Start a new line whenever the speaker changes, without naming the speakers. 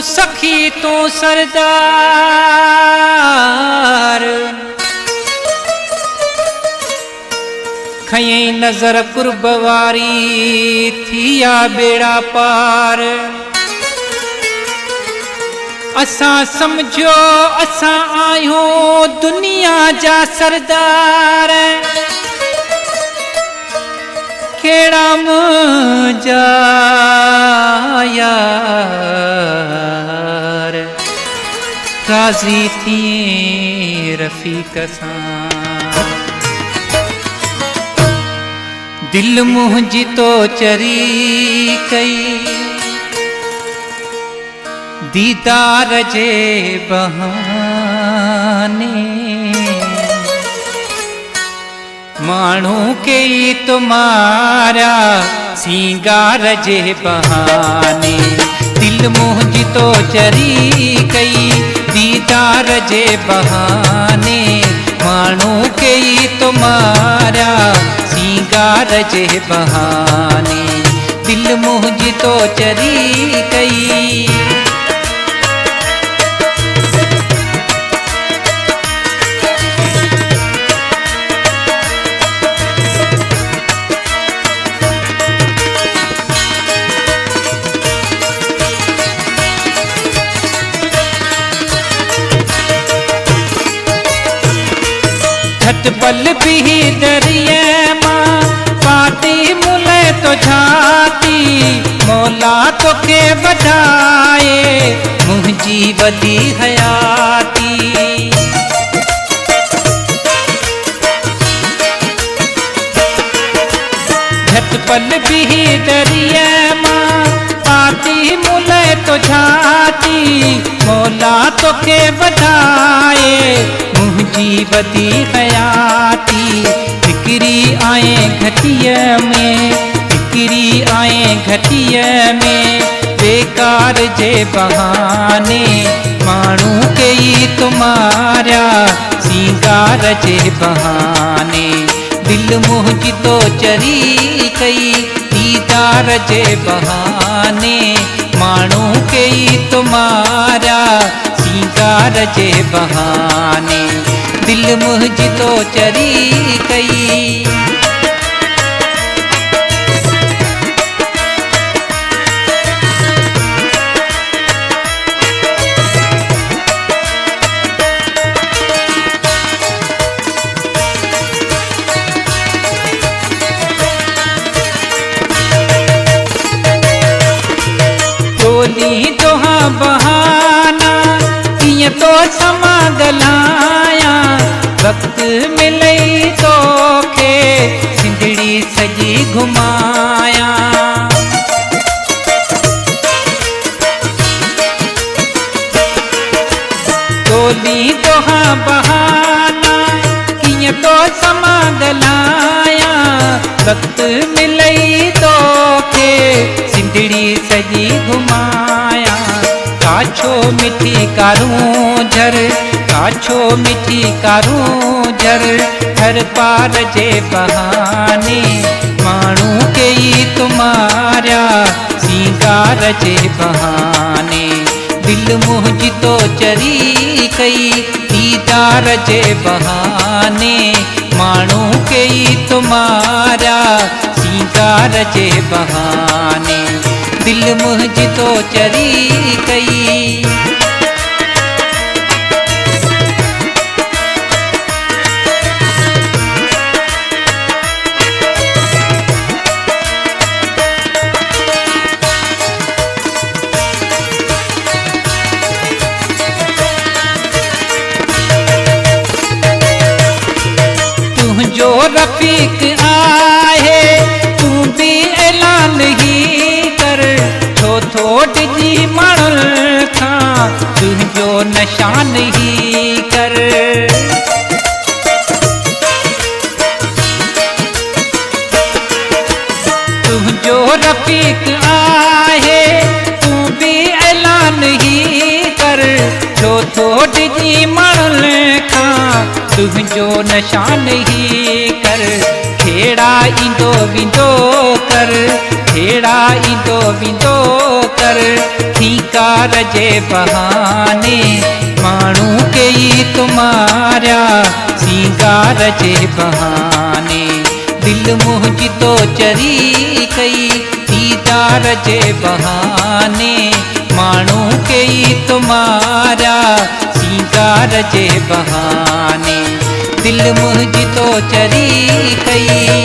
सखी तू सरदार खई नजर कुर्बवारी थिया बेड़ा पार। असा समझो असा आयो दुनिया जा सरदार केड़ा मुझा यार राजी थी रफीक सां। दिल मुंहिंजी तो चरी कई दीदार जे बहाने मानू के तुम्हारा सिंगार जे बहाने। दिल मुंहिंजी तो चरी कई दीदार जे बहाने मानू के तुम्हारा सिंगार जे बहाने। दिल मुंहिंजी तो चरी कई पल भी दरिया मां पाती मुले तो झाती मौला तो के बधाए मुंहिंजी वदी हयाती। झट पल भी दरिया मां पाती मुले तो झाती मौला तो के बधाए मुंहिंजी वदी हयाती। फिक्री आए घटिया में फिक्री आए घटिया में बेकार जे बहाने मानू के तुम्हारा सिंगार जे बहाने। दिल मुंहिंजी तो चरी कई दीदार जे बहाने मानू के तुम्हारा सिंगार जे बहाने। दिल मुंहिंजी तो चरी कई टोली दोहा बहाना किए तो समा गलाया वक्त मिले तो के सिंधड़ी सजी घुमाया। टोली दोहा बहाना किए तो समा गलाया वक्त मिले तो के सिंधड़ी सजी घुमाया। काछो मिठी कारूं झर काछो मिठी कारूं झर हर पार जे बहाने मानू के तुम्हारा सिंगार जे बहाने। दिल मुंहिंजी तो चरी कई दीदार जे बहाने मानू के तुम्हारा सिंगार जे बहाने। दिल मुंहिंजी तो चरी कई तुझो रफीक आहे तू भी ऐलान ही कर छो थोट जी माणुल खां तुझो निशान ही कर। तुझो रफीक आहे तू भी ऐलान ही कर छो थोट जी माणुल खां तुझो निशान ही कर। खेड़ा इंदो विंदो कर भेड़ा ईंदो विंदो कर ठीकार जे बहाने माण्हू कई तुम्हारा सिंगार जे बहाने दिल मुंहिंजी तो चरी कई दीदार जे बहाने माण्हू कई तुम्हारा सिंगार जे बहाने दिल मुंहिंजी तो चरी कई